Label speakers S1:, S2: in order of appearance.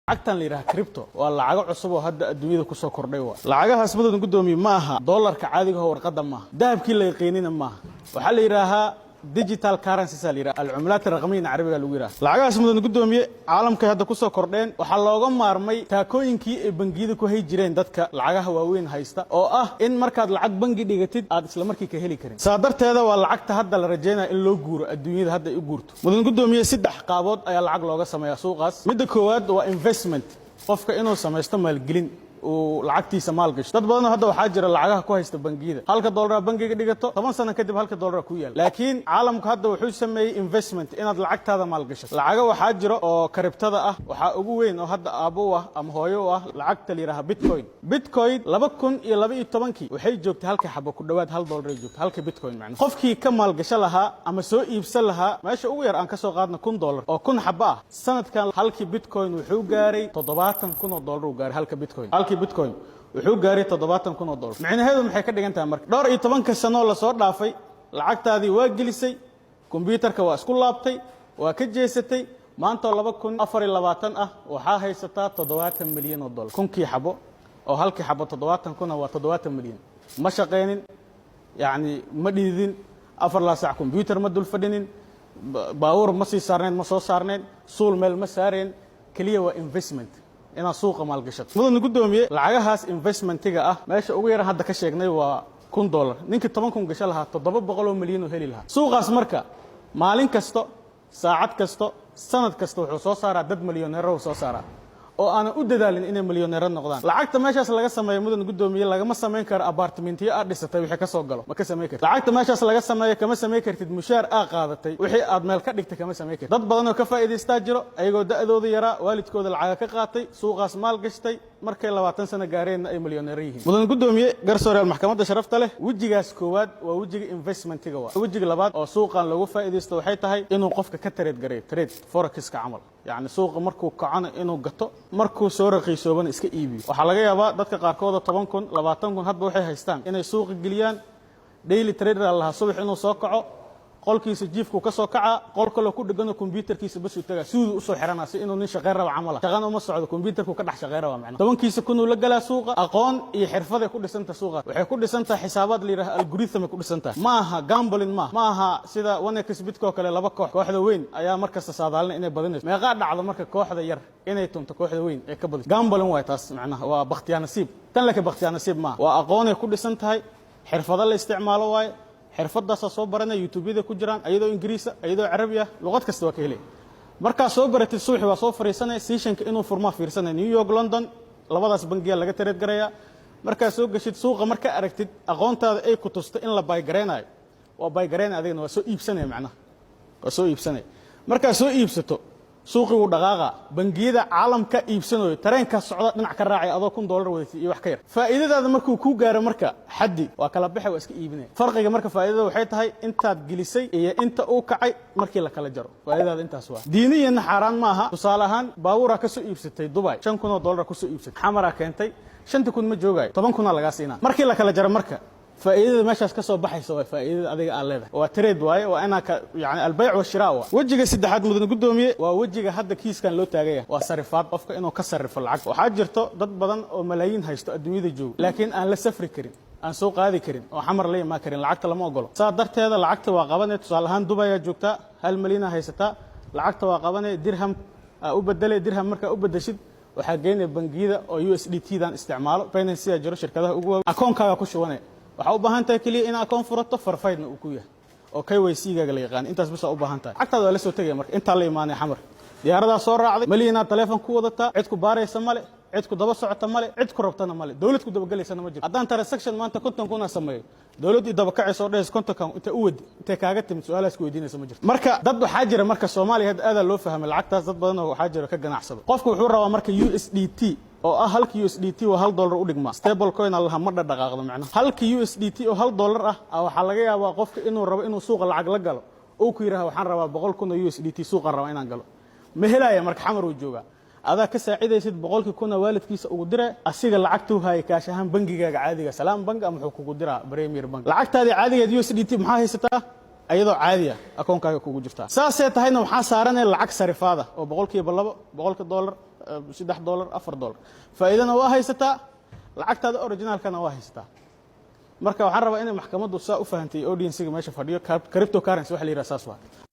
S1: lacagtan la yiraahdo crypto waa lacago cusub oo hadda adduunyada ku soo kordhay lacagahaas madad gudoomiye ma aha dollarka caadiga ah warqada ma aha dahabkii la yaqeenina ma aha waxa la yiraahdaa digital currency sal yiraahdo al-umlaat raqmiyan carabiga lagu yiraahdo lacagahaas madad gudoomiye caalamka hadda ku soo kordheen waxa looga maarmay taakooyinkii ay bangiyada ku hay jireen dadka lacagaha waaweyn haysta oo ah in markaad lacag bangi dhigatid aad isla markii ka heli karin saadarteeda waa lacagta hadda la rajaynayo in loo guuro adduunyada hadda ay u guurto madad gudoomiye saddex qaabood ayaa lacag looga sameeyaa suuqaas midda koowaad waa investment qofka inuu sameesto maalgelin oo lacagtiisa maal gasho dad badan hadda waxa jira lacagaha ku haysta bangiyada halka dollar bangiga dhigato 10 sano kadib halka dollar ku yaal laakiin caalamku hadda wuxuu sameeyay investment inaad lacagtaada maal gasho lacaga waxa jira oo kriptada ah waxa ugu weyn oo hadda aabo ah ama hooyo ah lacagta la yiraahdo bitcoin 2012 waxay joogtay halka xabo ku dhawaad $1 ay joogtay halka bitcoin macna qofkii ka maal gasho lahaa ama soo iibsan lahaa meesha ugu yar aan ka soo qaadna $1 oo 1 xabo ah sanadkan halkii bitcoin wuxuu gaaray $70,000 uu gaaray halka bitcoin bitcoin wuxuu gaaray $70,000 macnaheedu maxay ka dhigan tahay marka dhowr iyo 10 sano la soo dhaafay lacagtaadii waa gelisay computerka waa isku laabtay waa ka jeesatay maanta 2024 ah waxa haysataa $70 milyan kunkii xabo oo halkii xabo 70,000 waa $70 milyan ma shaqeynin yaani ma dhidin afar la saac computer ma dul fadhinin baawur ma sii saarneen ma soo saarneen suul meel ma saareen kaliya waa investment ina suuqa maal gashato mudan gudoomiye lacagahaas investmentiga ah meesha ugu yar hadda ka sheegnay waa $1 ninka 10,000 gasho lahaa 700 milyan oo heli lahaa suuqaas marka maalin kasto saacad kasto sanad kasto wuxuu soo saaraa dad milyaneero soo saaraa oo aan u dadaalin inay milyaneero noqdaan lacagta meeshaas laga sameeyo mudan gudoomiye lagama sameyn karo apartmentiyo aad dhisatay wixii ka soo galo ma ka sameyn kartid lacagta meeshaas laga sameeyo kama sameyn kartid mushaar aad qaadatay wixii aad meel ka dhigtay kama sameyn kartid dad badan oo ka faa'iideystaa jiro ayagoo da'dooda yara waalidkooda lacag ka qaatay suuqaas maal gashtay markay 20 sano gaareen ay milyaneero yihiin mudan gudoomiye garsoorayaal maxkamadda sharafta leh wajigaas koowaad waa wajiga investmentiga wajiga labaad oo suuqan lagu faa'iideysto waxay tahay inuu qofka ka trade forex-ka camal يعني سوق مركو كعنا إنه قطع مركو سورة قيسوبان إسك إيبي وحلاقي يابا دتك قاركودا 10,000 20,000 هاد بوحي هيستان إنه سوق الجليان ديلي تريدر الله صبح إنه ساقعه قال كيس جيفكو كساقعه قال كله كود جنو كمبيوتر كيس بس يتجا سود وصل حرنا سي إنه نش غيره وعمله شغال وما صعد كمبيوتر كو كدح شغيره ومعنا طبعا كيس كنوا لجلا سوق أقان يحرفه كود سنت سوق وحكود سنت حسابات اللي ره الجوريثم كود سنت ماها جامبلين ماها سيدا وانا كسبتكو كلا لبكو واحدة وين أيام مركز صادالنا إنه بدنس ما قاعد على مركز واحدة ير إنه تنتك واحدة وين كبل جامبلين وايتاس معنا وبختيار نصيب تنلك بختيار نصيب ما وأقان كود سنت هاي حرفه الله استعماله واي xirfadaas soo baranay YouTube-da ku jiraan ayadoo Ingiriis ayadoo Carabi ah luqad kasta waa ka helay marka soo baratay suuxi waa soo fariisanay sessionka inuu furma fiirsanay New York London labadaas bangiga laga tareed gareeya marka soo gashid suuqa marka aragtid aqoontaada ay ku tusto in la bay gareenayo waa bay gareen adigna waa soo iibsanay macnaha waa soo iibsanay marka soo iibsato suuqi uu dhaqaaqa bangiyada caalamka iibsanayo tareenka socda dhinac ka raacay adoo $1 wadatay iyo wax ka yar faa'iidadaada markuu ku gaaro marka xaddi waa kala bixay waa iska iibinay farqiga marka faa'iidada waxay tahay intaad gelisay iyo inta uu kacay markii la kala jaro faa'iidada intaas waa diiniyan xaraan ma aha tusaale ahaan baawura ka soo iibsatay Dubai $5,000 ku soo iibsatay xamara keentay 5,000 ma joogay 10,000 laga siinaa markii la kala jaro marka فائدة ماشاس كسب بحث فائدة أذيك على وتريد واي وأنا يعني البيع والشراء وجه سد حد مدن قدومي ووجه حد كيس كان له تاجية وصرفات أفك إنه كسر في العقد وحاجرته ضد بدن وملايين هيشتو الدنيا جو لكن أنا لسفر كريم أنا سوق هذه كريم وحمر لي ما كريم العقد لما أقوله صادرت هذا العقد وقبني تصالحان دبي جوكتا هالملينا هيستا العقد وقبني درهم أبدل درهم مركب أبدشيد وحاجين بنجيدا أو USDT دان استعماله بين السيا جرو شركة أقوى أكون كذا كشوانه waxa u baahan tahay kaliya in akoon furato farfaydna uu ku yahay oo KYC-gaaga la yaqaan intaas bas u baahan tahay agtaada la soo tagay marka inta la iimaanay xamar diyaarada soo raacday maliyana telefoon ku wadata cid ku baaraysa male cid ku daba socota male cid ku rabtana male dawlad ku daba galeysana ma jiro haddaan transaction maanta konton kuna sameeyo dawladii daba kacayso dhees kontonkan inta u wadi inta kaaga timid su'aalaas ku weydiinaysa ma jirto marka dad waxa jira marka Soomaaliya aad loo fahmay lacagtaas dad badan oo waxa jira ka ganacsado qofku wuxuu rabaa marka USDT oo ah halka USDT oo $1 u dhigma stable coin Allah ma dhaqaaqdo macna halka USDT oo $1 ah waxa laga yaabaa qofka inuu rabo inuu suuqa lacag la galo oo ku yiraahdo waxaan rabaa 100,000 USDT suuqa raba inaan galo ma helaya marka xamar uu jooga adaa ka saacidaysid 100,000 waalidkiisa ugu diray asiga lacagtu hay kaash ahaan bangigaaga caadiga salaam bank ama wuxuu kugu diraa Premier Bank lacagtaada caadiga USDT maxaa haysataa ayadoo caadi ah akoonkaaga kugu jirta saasay tahayna waxa saaranay lacag sarifaada oo $100 $100 $3 $4 faa'iidana waa haysataa lacagtaada originalkana waa haysataa marka waxaan rabaa inay maxkamaddu saa u fahantay audience-ga meesha fadhiyo cryptocurrency waxa la yiraahdaa saas waa